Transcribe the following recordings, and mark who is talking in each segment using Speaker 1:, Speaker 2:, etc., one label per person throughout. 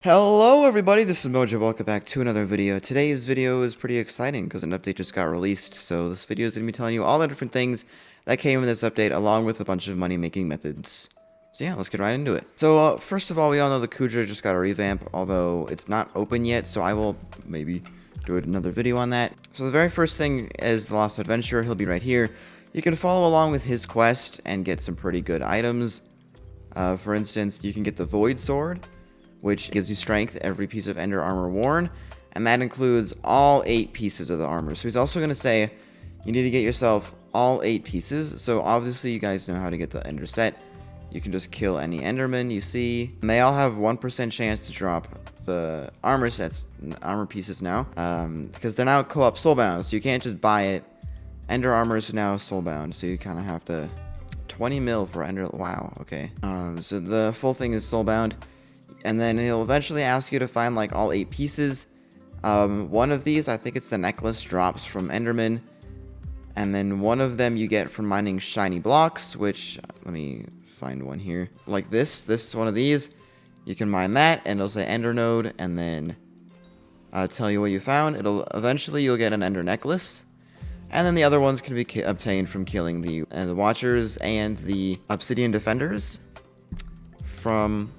Speaker 1: Hello everybody, this is Mojo. Welcome back to another video. Today's video is pretty exciting because an update just got released, so this video is going to be telling you all the different things that came in this update along with a bunch of money making methods. So yeah, let's get right into it. So first of all, we all know the Kuja just got a revamp, although it's not open yet, so I will maybe do another video on that. So the very first thing is the Lost Adventurer. He'll be right here. You can follow along with his quest and get some pretty good items. For instance, you can get the Void Sword, which gives you strength every piece of ender armor worn, and that includes all 8 pieces of the armor. So he's also going to say you need to get yourself all 8 pieces. So obviously you guys know how to get the ender set. You can just kill any enderman you see, and they all have 1% chance to drop the armor sets, armor pieces now, because they're now co-op soulbound, so you can't just buy it. Ender armor is now soulbound, so you kind of have to 20 mil for ender. Wow, okay. So the full thing is soulbound. And then he'll eventually ask you to find like all 8 pieces. One of these, I think it's the necklace, drops from Enderman. And then one of them you get from mining shiny blocks, which, let me find one here. Like this one of these. You can mine that, and it'll say Ender Node, and then tell you what you found. Eventually you'll get an Ender necklace. And then the other ones can be obtained from killing the Watchers and the Obsidian Defenders from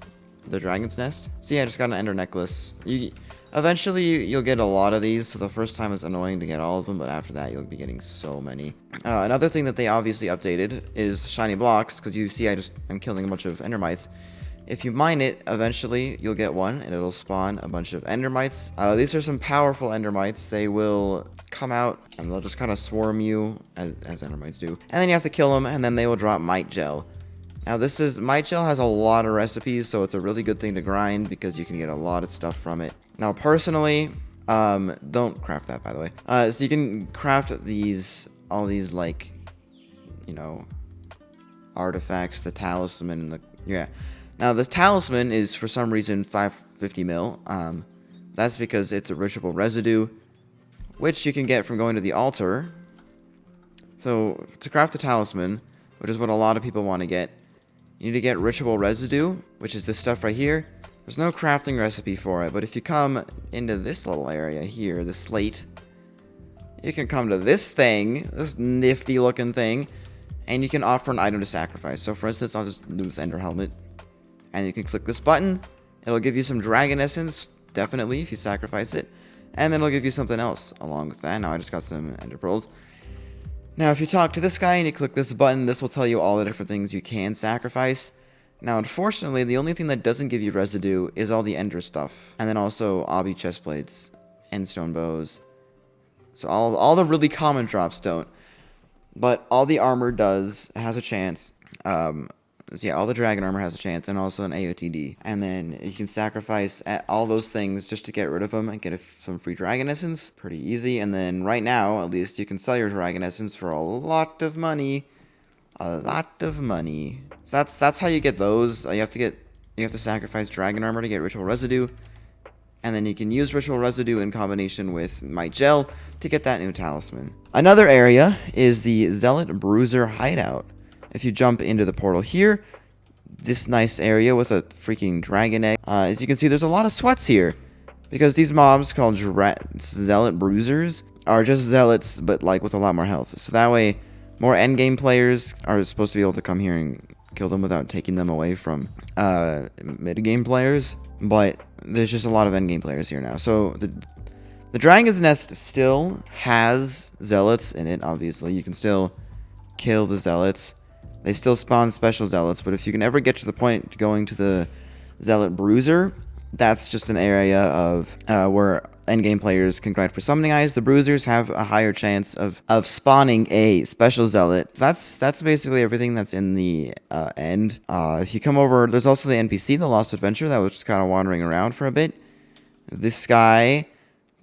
Speaker 1: the Dragon's Nest. So yeah, I just got an Ender necklace. Eventually you'll get a lot of these, so the first time it's annoying to get all of them, but after that you'll be getting so many. Another thing that they obviously updated is shiny blocks, because you see I'm killing a bunch of endermites. If you mine it, eventually you'll get one, and it'll spawn a bunch of endermites. These are some powerful endermites. They will come out, and they'll just kind of swarm you, as endermites do. And then you have to kill them, and then they will drop Might Gel. Now Might Gel has a lot of recipes, so it's a really good thing to grind because you can get a lot of stuff from it. Now personally, don't craft that, by the way. So you can craft all these like, you know, artifacts, the talisman, yeah. Now the talisman is for some reason 550 mil. That's because it's a ritual residue, which you can get from going to the altar. So to craft the talisman, which is what a lot of people want to get, you need to get ritual residue, which is this stuff right here. There's no crafting recipe for it, but if you come into this little area here, the slate, you can come to this thing, this nifty looking thing, and you can offer an item to sacrifice. So for instance, I'll just do this ender helmet, and you can click this button. It'll give you some dragon essence, definitely, if you sacrifice it, and then it'll give you something else along with that. Now I just got some ender pearls. Now, if you talk to this guy and you click this button, this will tell you all the different things you can sacrifice. Now, unfortunately, the only thing that doesn't give you residue is all the ender stuff. And then also obby chestplates, endstone bows. So all the really common drops don't. But all the armor has a chance. So yeah, all the dragon armor has a chance, and also an AOTD. And then you can sacrifice all those things just to get rid of them and get some free dragon essence. Pretty easy. And then right now, at least, you can sell your dragon essence for a lot of money. A lot of money. So that's how you get those. You have to sacrifice dragon armor to get ritual residue. And then you can use ritual residue in combination with Might Gel to get that new talisman. Another area is the Zealot Bruiser hideout. If you jump into the portal here, this nice area with a freaking dragon egg, as you can see, there's a lot of sweats here. Because these mobs called Zealot Bruisers are just zealots, but like with a lot more health. So that way, more endgame players are supposed to be able to come here and kill them without taking them away from mid-game players. But there's just a lot of endgame players here now. So the Dragon's Nest still has zealots in it, obviously. You can still kill the zealots. They still spawn special zealots, but if you can ever get to the point going to the Zealot Bruiser, that's just an area of where endgame players can grind for summoning eyes. The Bruisers have a higher chance of spawning a special zealot. So that's basically everything that's in the end. If you come over, there's also the NPC, the Lost Adventurer, that was just kind of wandering around for a bit. This guy,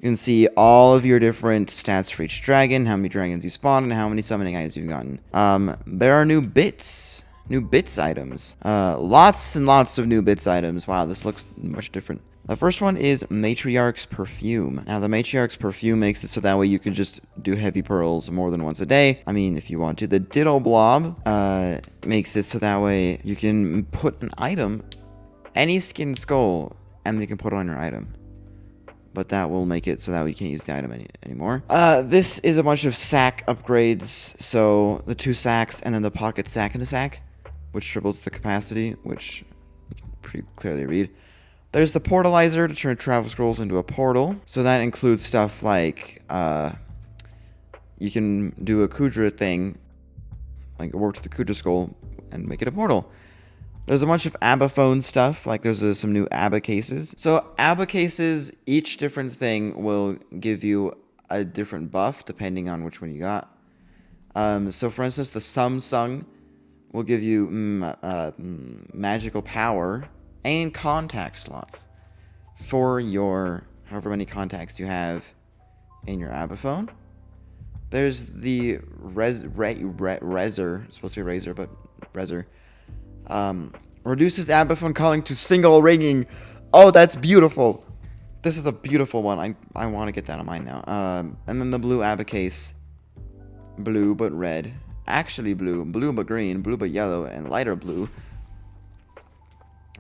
Speaker 1: you can see all of your different stats for each dragon, how many dragons you spawned, and how many summoning eyes you've gotten. There are new bits items. Lots and lots of new bits items. Wow, this looks much different. The first one is Matriarch's Perfume. Now, the Matriarch's Perfume makes it so that way you can just do heavy pearls more than once a day. I mean, if you want to. The Ditto Blob makes it so that way you can put an item, any skin skull, and you can put it on your item. But that will make it so that we can't use the item anymore. This is a bunch of sack upgrades. So the 2 sacks and then the pocket sack in a sack, which triples the capacity, which you can pretty clearly read. There's the portalizer to turn travel scrolls into a portal. So that includes stuff like you can do a Kudra thing, like warp to the Kudra skull and make it a portal. There's a bunch of ABBA phone stuff, like there's some new ABBA cases. So ABBA cases, each different thing will give you a different buff depending on which one you got. So for instance, the Samsung will give you magical power and contact slots for your however many contacts you have in your ABBA phone. There's the Razor, it's supposed to be Razor, but Razor. Reduces ABBA phone calling to single ringing. Oh, that's beautiful. This is a beautiful one. I want to get that on mine now. And then the blue ABBA case. Blue but red. Actually blue. Blue but green. Blue but yellow. And lighter blue.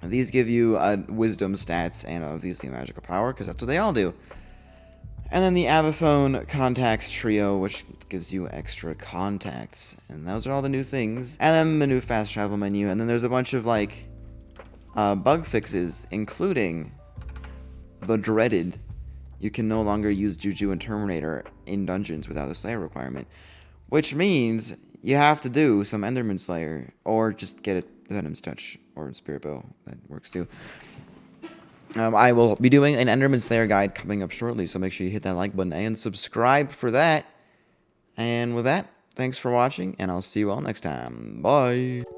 Speaker 1: These give you wisdom stats and obviously magical power, because that's what they all do. And then the ABBA phone contacts trio, which gives you extra contacts. And those are all the new things. And then the new fast travel menu. And then there's a bunch of like bug fixes, including the dreaded. You can no longer use Juju and Terminator in dungeons without a Slayer requirement. Which means you have to do some Enderman Slayer, or just get a Venom's Touch or Spirit Bow. That works too. I will be doing an Enderman Slayer guide coming up shortly, so make sure you hit that like button and subscribe for that. And with that, thanks for watching, and I'll see you all next time. Bye!